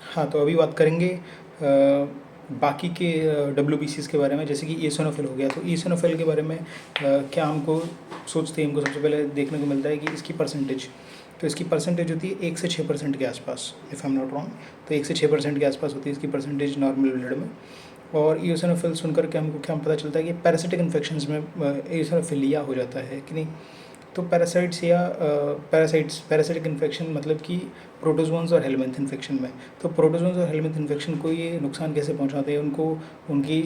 हाँ, तो अभी बात करेंगे बाकी के डब्ल्यूबीसीज़ के बारे में, जैसे कि एसिनोफिल हो गया। तो एसिनोफिल के बारे में क्या हमको सोचते हैं, हमको सबसे पहले देखने को मिलता है कि इसकी परसेंटेज, तो इसकी परसेंटेज होती है 1 से 6% के आसपास, if I am not wrong. तो 1 से 6% के आसपास होती है इसकी परसेंटेज नॉर्मल ब्लड में। और एसिनोफिल सुनकर के हमको क्या पता चलता है कि पैरासिटिक इन्फेक्शंस में एसिनोफिलिया हो जाता है कि नहीं। तो पैरासाइट्स या पैरासिटिक इन्फेक्शन मतलब कि प्रोटोजोन्स और हेलमिंथ इन्फेक्शन में, तो प्रोटोजोन्स और हेलमिंथ इन्फेक्शन को ये नुकसान कैसे पहुंचाते हैं उनको, उनकी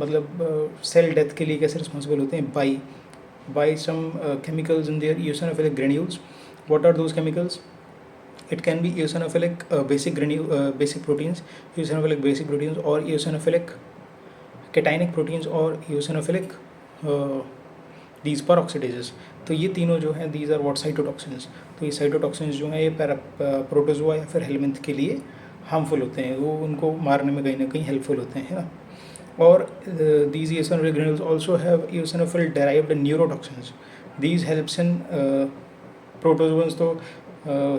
मतलब सेल डेथ के लिए कैसे रिस्पॉन्सिबल होते हैं, by some chemicals in their eosinophilic granules. What are those chemicals? It can be eosinophilic basic proteins, eosinophilic basic proteins, or eosinophilic cationic proteins, or eosinophilic these peroxidases. तो ये तीनों जो हैं these are what साइटोटॉक्सिन्स। तो ये साइटोटॉक्सिन्स जो हैं ये प्रोटोजोआ या फिर हेलमिंथ के लिए हार्मफुल होते हैं, वो उनको मारने में कहीं ना कहीं हेल्पफुल होते हैं, है ना। और these eosinophilic granules also have eosinophil derived neurotoxins. These helps in protozoans तो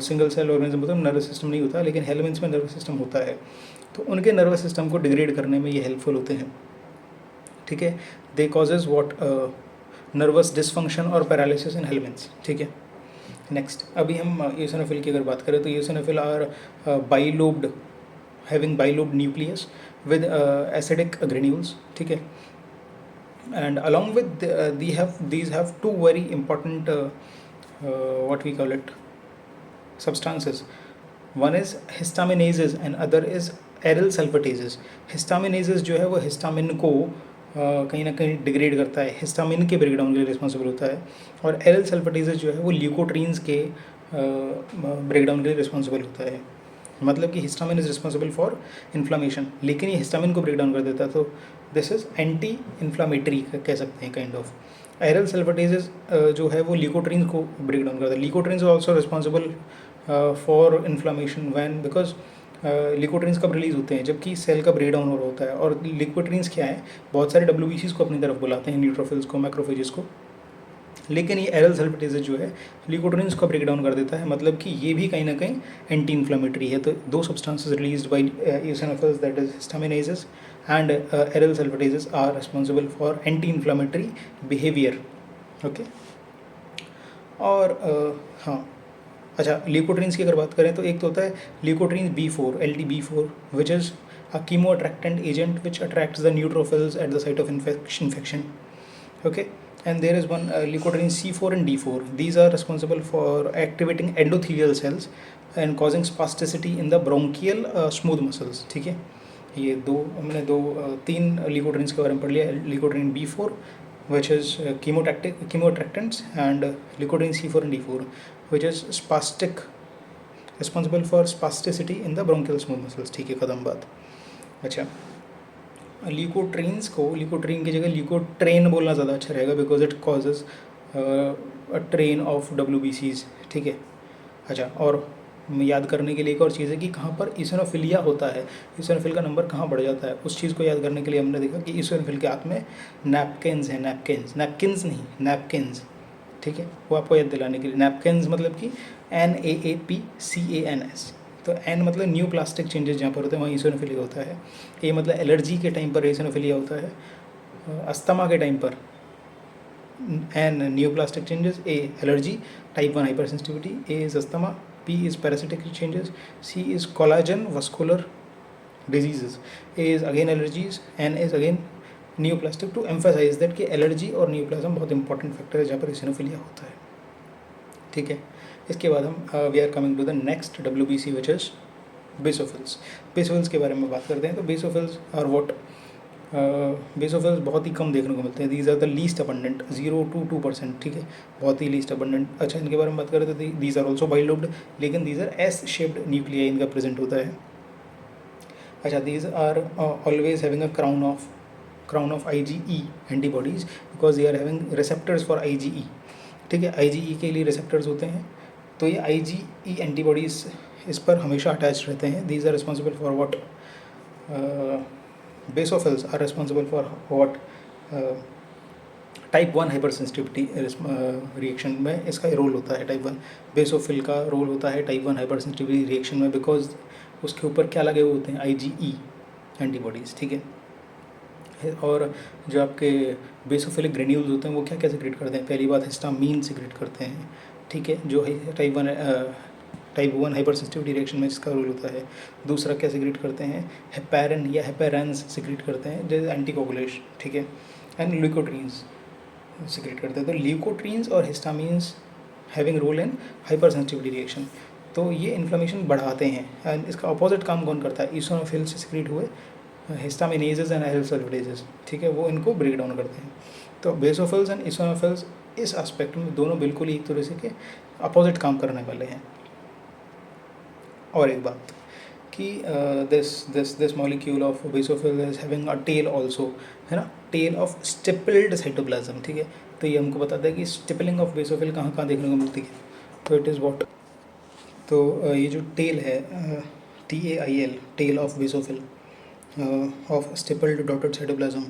सिंगल सेल ऑर्गेनिज्म मतलब नर्वस सिस्टम नहीं होता, लेकिन हेलमिंथ्स में नर्वस सिस्टम होता है, तो उनके नर्वस सिस्टम को डिग्रेड करने में ये हेल्पफुल होते हैं, ठीक है। दे कॉजेज वॉट नर्वस डिसफंक्शन और पैरालिसिस इन हेलमिंथ्स, ठीक है। नेक्स्ट, अभी हम eosinophil की अगर बात करें तो eosinophil are bilobed, having bilobed nucleus with acidic granules, ठीक है। And along with these have two very important what we call it substances. One is histaminases and other is aryl sulfatases. Histaminases जो है वो histamine को कहीं ना कहीं degrade करता है, हिस्टामिन के ब्रेकडाउन के लिए रिस्पॉन्सिबल होता है। और एरिल सल्फेटेजेस जो है वो ल्यूकोट्रीन्स के ब्रेकडाउन के लिए रिस्पॉन्सिबल होता है। मतलब कि histamine is responsible for inflammation, लेकिन ये हिस्टामिन को ब्रेक डाउन कर देता है, तो दिस इज एंटी इन्फ्लामेटरी कह सकते हैं काइंड ऑफ। एरल सल्फेटेजेस जो है वो ल्यूकोट्रीन को ब्रेक डाउन करता है। Leukotrienes also responsible for inflammation when, because leukotrienes कब रिलीज होते हैं, जबकि सेल का ब्रेक डाउन हो रहा होता है। और ल्यूकोट्रीन्स क्या है, बहुत सारे डब्ल्यूबीसीज को अपनी तरफ बुलाते हैं, न्यूट्रोफिल्स को, मैक्रोफेजेस को, लेकिन ये एरल सल्फेटेजेस जो है ल्यूकोट्रीन्स को ब्रेक डाउन कर देता है, मतलब कि ये भी कहीं ना कहीं एंटी इन्फ्लामेटरी है। तो दो substances released by eosinophils, that is histaminases and aryl sulfatases are responsible for anti inflammatory behaviour, okay. और हाँ, अच्छा, ल्यूकोट्रीन्स की अगर बात करें तो एक तो होता है leukotriene B4, LTB4, which is a chemoattractant agent which attracts the neutrophils at the site of infection, okay. And there is one leukotriene C4 and D4. These are responsible for activating endothelial cells and causing spasticity in the bronchial smooth muscles, ठीक है। ये दो हमने तीन ल्यूकोट्रीन्स के बारे में पढ़ लिया। Leukotriene B4 which is chemoattractants, and leukotriene C4 and D4 which is spastic, responsible for spasticity in the bronchial smooth muscles, ठीक है, खत्म बात। अच्छा, ल्यूकोट्रीन्स को ल्यूकोट्रीन की जगह ल्यूकोट्रेन बोलना ज़्यादा अच्छा रहेगा, because it causes a train of डब्ल्यूबीसीज, ठीक है। अच्छा, और याद करने के लिए एक और चीज़ है कि कहाँ पर eosinophiliा होता है, eosinophil का नंबर कहाँ बढ़ जाता है, उस चीज़ को याद करने के लिए हमने देखा कि eosinophil के हाथ में नैपकिन्स हैं, नैपकिन्स नहीं, नैपकिन्स, ठीक है। वो आपको याद दिलाने के लिए, नैपकिन्स मतलब कि NAAPCANS। तो एन मतलब न्यू प्लास्टिक चेंजेस जहाँ पर होते हैं वहाँ eosinophiliा होता है। ए मतलब एलर्जी के टाइम पर eosinophiliा होता है, अस्थमा के टाइम पर N neoplastic changes, A allergy, type 1 hypersensitivity, A is asthma, P is parasitic changes, C is collagen vascular diseases, A is again allergies, N is again neoplastic, to emphasize that कि allergy और neoplasm बहुत important factor है जहाँ पर eosinophiliा होता है, ठीक है। इसके बाद हम we are coming to the next WBC which is basophils. Basophils के बारे में बात करते हैं। तो बेसोफिल्स आर व्हाट, बेसोफिल्स बहुत ही कम देखने को मिलते हैं। These are the least abundant, 0 to 2%, ठीक है, बहुत ही लीस्ट अबंडेंट। अच्छा, इनके बारे में बात करें तो दीज आर ऑल्सो बाइलोब्ड, लेकिन these are S shaped nuclei इनका प्रेजेंट होता है। अच्छा, these are always having a crown of IgE antibodies, because they are having receptors for IgE, ठीक है। IgE के लिए रिसेप्टर्स होते हैं, तो ये IgE एंटीबॉडीज इस पर हमेशा अटैच रहते हैं। These are responsible for what, basophils are responsible for what, type 1 hypersensitivity reaction में इसका रोल होता है। टाइप 1 बेसोफिल का रोल होता है टाइप 1 हाइपर सेंसिटिविटी रिएक्शन में, बिकॉज उसके ऊपर क्या लगे हुए होते हैं, IgE एंटीबॉडीज़, ठीक है। और जो आपके बेसोफिलिक ग्रेन्यूल्स होते हैं वो क्या क्या सिक्रेट करते हैं, पहली बात हिस्टामीन सिक्रेट करते हैं, ठीक है, जो है टाइप 1 हाइपर सेंसिटिविटी रिएक्शन में इसका रोल होता है। दूसरा क्या सिक्रेट करते हैं, हेपेरिन या हेपेरेंस सिक्रेट करते हैं जैसे एंटीकोगुलेशन, ठीक है, एंड ल्यूकोट्रीन्स सिक्रेट करते हैं। तो ल्यूकोट्रीन्स और histamines having role in hypersensitivity reaction, तो ये इन्फ्लेमेशन बढ़ाते हैं। एंड इसका अपोजिट काम कौन करता है, ईसोनोफिल से सिक्रेट हुए हिस्टामिनेजेस एंड एल्सल्फेडेजेस, ठीक है, वो इनको ब्रेक डाउन करते हैं। तो बेसोफिल्स एंड ईसोनोफिल्स इस एस्पेक्ट में दोनों बिल्कुल ही एक तरह से के अपोजिट काम करने वाले हैं। और एक बात कि this molecule of basophil is having a tail also, है ना, टेल ऑफ स्टिपल्ड साइटोप्लाज्म, ठीक है। तो ये हमको बताता है कि स्टिपलिंग ऑफ बेसोफिल कहाँ कहाँ देखने को मिलती है। तो इट इज़ वॉट, तो ये जो टेल है, TAIL, tail of basophil of stippled dotted cytoplasm,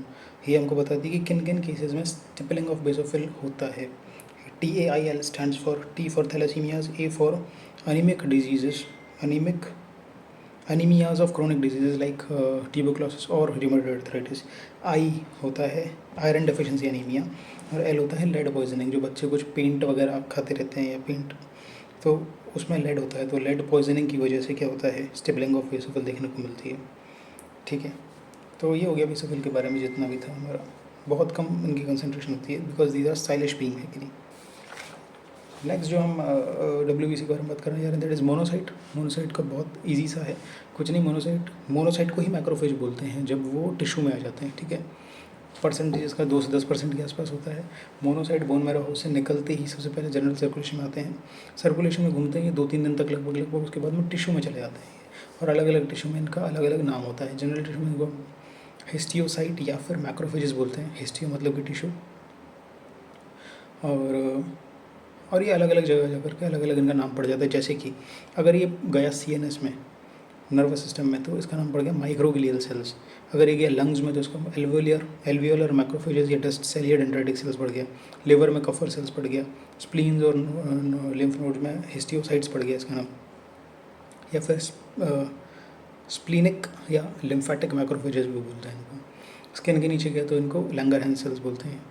ये हमको बताती है कि किन किन केसेस में स्टिपलिंग ऑफ बेसोफिल होता है। TAIL stands for T for thalassaemias, A for anaemic diseases, anaemias of chronic diseases like tuberculosis और रूमेटॉइड आर्थराइटिस। I होता है आयरन डेफिशिएंसी अनीमिया, और L होता है लेड पॉइजनिंग, जो बच्चे कुछ पेंट वगैरह खाते रहते हैं या पेंट, तो उसमें लेड होता है, तो लेड पॉइजनिंग की वजह से क्या होता है, स्टिपलिंग ऑफ बेसोफिल देखने को मिलती है, ठीक है। तो ये हो गया बेसोफिल के बारे में जितना भी था हमारा, बहुत कम इनकी कंसंट्रेशन होती है because these are stylish being, है कि नहीं। नेक्स्ट जो हम WBC के बारे में बात कर रहे हैं, दैट इज़ मोनोसाइट। मोनोसाइट का बहुत ईजी सा है, कुछ नहीं, मोनोसाइट को ही मैक्रोफेज बोलते हैं जब वो टिश्यू में आ जाते हैं, ठीक है। परसेंटेज इसका 2 से 10% के आसपास होता है। मोनोसाइट बोन मैरो से निकलते ही सबसे पहले जनरल सर्कुलेशन में आते हैं, सर्कुलेशन में घूमते हैं 2-3 दिन तक लगभग, उसके बाद में टिश्यू में चले जाते हैं, और अलग अलग टिश्यू में इनका अलग अलग नाम होता है। जनरल टिश्यू में इनको हिस्टियोसाइट या फिर मैक्रोफेजेस बोलते हैं, हिस्टियो मतलब कि टिश्यू, और ये अलग अलग जगह जा करके अलग अलग इनका नाम पड़ जाता है। जैसे कि अगर ये गया CNS में, नर्वस सिस्टम में, तो इसका नाम पड़ गया माइक्रोग्लियल सेल्स। अगर ये गया लंग्स में तो इसका एल्वियोलर मैक्रोफेजेस या डस्ट सेल या डेंड्राइटिक सेल्स पड़ गया। लिवर में कफर सेल्स पड़ गया। स्प्लीन्स और लिम्फ नोड में हिस्टियोसाइट्स पड़ गया इसका नाम। या फिर स्प्लीनिक या लिम्फेटिक मैक्रोफेजेस भी बोलते हैं इनको। स्किन के नीचे गया तो इनको लैंगरहैंस सेल्स बोलते हैं।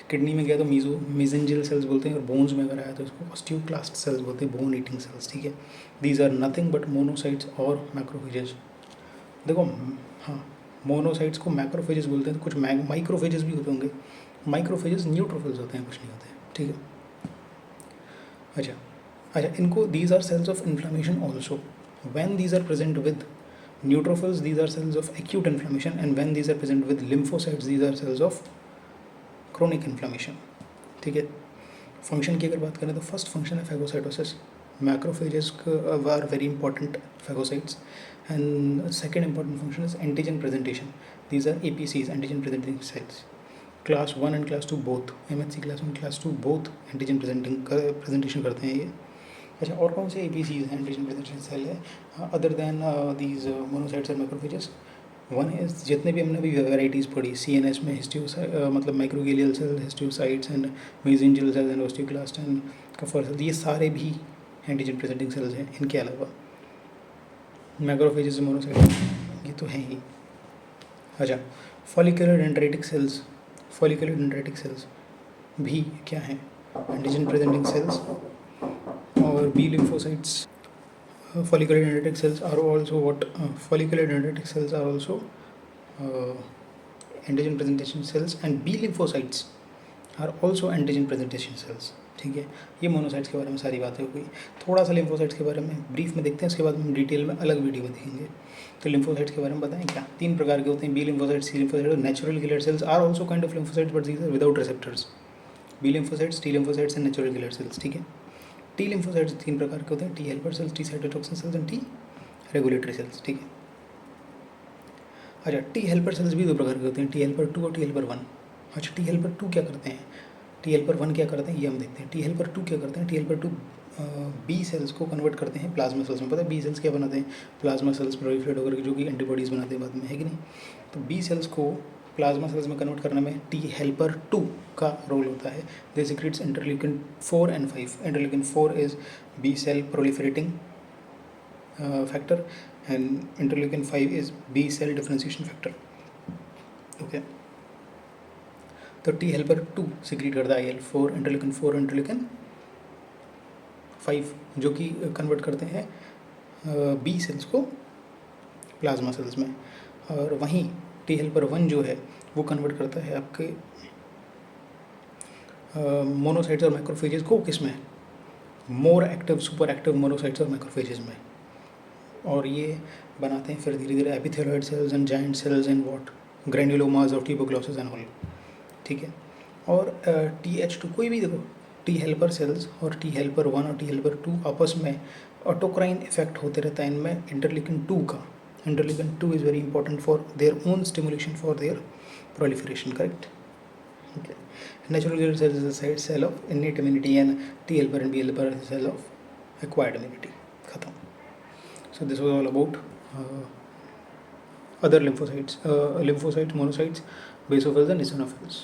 किडनी में गया तो मीजेंजियल सेल्स बोलते हैं, और बोन्स में अगर आया तो इसको ऑस्टियोक्लास्ट सेल्स बोलते हैं, बोन ईटिंग सेल्स, ठीक है। These are nothing but monocytes और मैक्रोफेजेस। देखो, हाँ, मोनोसाइट्स को मैक्रोफेजेस बोलते हैं, तो कुछ माइक्रोफेजेस भी होते होंगे। माइक्रोफेजेस न्यूट्रोफिल्स होते हैं, कुछ नहीं होते, ठीक है। अच्छा, इनको these are cells of inflammation also. When these are present with neutrophils, these are cells of acute inflammation, and when these are present with lymphocytes, these are cells of chronic inflammation, ठीक है। Function की अगर बात करें तो first function है phagocytosis. Macrophages are very important phagocytes, and second important function is antigen presentation. These are APCs, antigen presenting cells. Class 1 and class 2 both, MHC class 1 class 2 both antigen presentation करते हैं ये। अच्छा, और कौन से APCs हैं, एंटीजन प्रेजेंटेशन सेल है, अदर देन दीज मोनोसाइट्स और मैक्रोफेजेस? वन है, जितने भी हमने अभी वेराइटीज़ पढ़ी CNS में, मतलब microglial cell, histiocytes and mesangial cells and osteoclast and Kupffer cells, ये सारे भी एंटीजन प्रेजेंटिंग सेल्स हैं। इनके अलावा मैक्रोफेजेस, मोनोसाइट्स, ये तो हैं ही। अच्छा, follicular dendritic sales, follicular dendritic sales भी क्या हैं, एंटीजन प्रेजेंटिंग सेल्स। और B lymphocytes, follicular dendritic cells are also what, follicular dendritic cells are also antigen presentation cells, and B lymphocytes are also antigen presentation cells, ठीक है। ये monocytes के बारे में सारी बातें हो गई। थोड़ा सा लिम्फोसाइट्स के बारे में ब्रीफ में देखते हैं, उसके बाद हम डिटेल में अलग वीडियो में देखेंगे। तो लिम्फोसाइट्स के बारे में बताएं क्या, 3 प्रकार के होते हैं, B lymphocytes, C lymphocytes और natural killer cells are also kind of lymphocytes but these are without receptors. B lymphocytes, T lymphocytes and natural killer cells, ठीक है। T lymphocytes 3 प्रकार के होते हैं, T helper cells, T cytotoxin cells and T regulatory cells, ठीक है। अच्छा, T helper cells भी 2 प्रकार के होते हैं, T helper 2 और T helper 1। अच्छा, T helper 2 क्या करते हैं, T helper 1 क्या करते हैं, ये हम देखते हैं। T helper 2 क्या करते हैं, T helper 2 B सेल्स को कन्वर्ट करते हैं प्लाज्मा सेल्स में। पता है B सेल्स क्या बनाते हैं, प्लाज्मा सेल्स प्रोलिफरेट होकर जो कि एंटीबॉडीज़ बनाते हैं बाद में, है कि नहीं। तो B सेल्स को प्लाज्मा सेल्स में कन्वर्ट करने में T helper 2 का रोल होता है। They secretes interleukin 4 and 5। Interleukin 4 is B cell proliferating factor, and interleukin 5 is B cell differentiation factor. Okay, तो टी हेल्पर 2 सिक्रीट करता है IL-4, इंटरल्यूकिन 4, इंटरल्यूकिन 5, जो कि कन्वर्ट करते हैं बी सेल्स को प्लाज्मा सेल्स में, और वहीं टी हेल्पर 1 जो है वो कन्वर्ट करता है आपके मोनोसाइट्स और मैक्रोफेजेस को किस में, more active super active monocytes और मैक्रोफेजेस में, और ये बनाते हैं फिर धीरे धीरे epithelioid cells and giant cells and what granulomas और ट्यूबरकुलोसिस एंड ऑल, ठीक है। और TH2 कोई भी देखो, टी हेल्पर सेल्स और टी हेल्पर 1 और टी हेल्पर 2 आपस में ऑटोक्राइन इफेक्ट होते रहता है इनमें इंटरल्यूकिन 2 का। Interleukin 2 is very important for their own stimulation for their proliferation, correct. Okay. Natural killer cell is a cell of innate immunity, and T helper and B helper is a cell of acquired immunity. खत्म. So this was all about other lymphocytes, monocytes, basophils and eosinophils.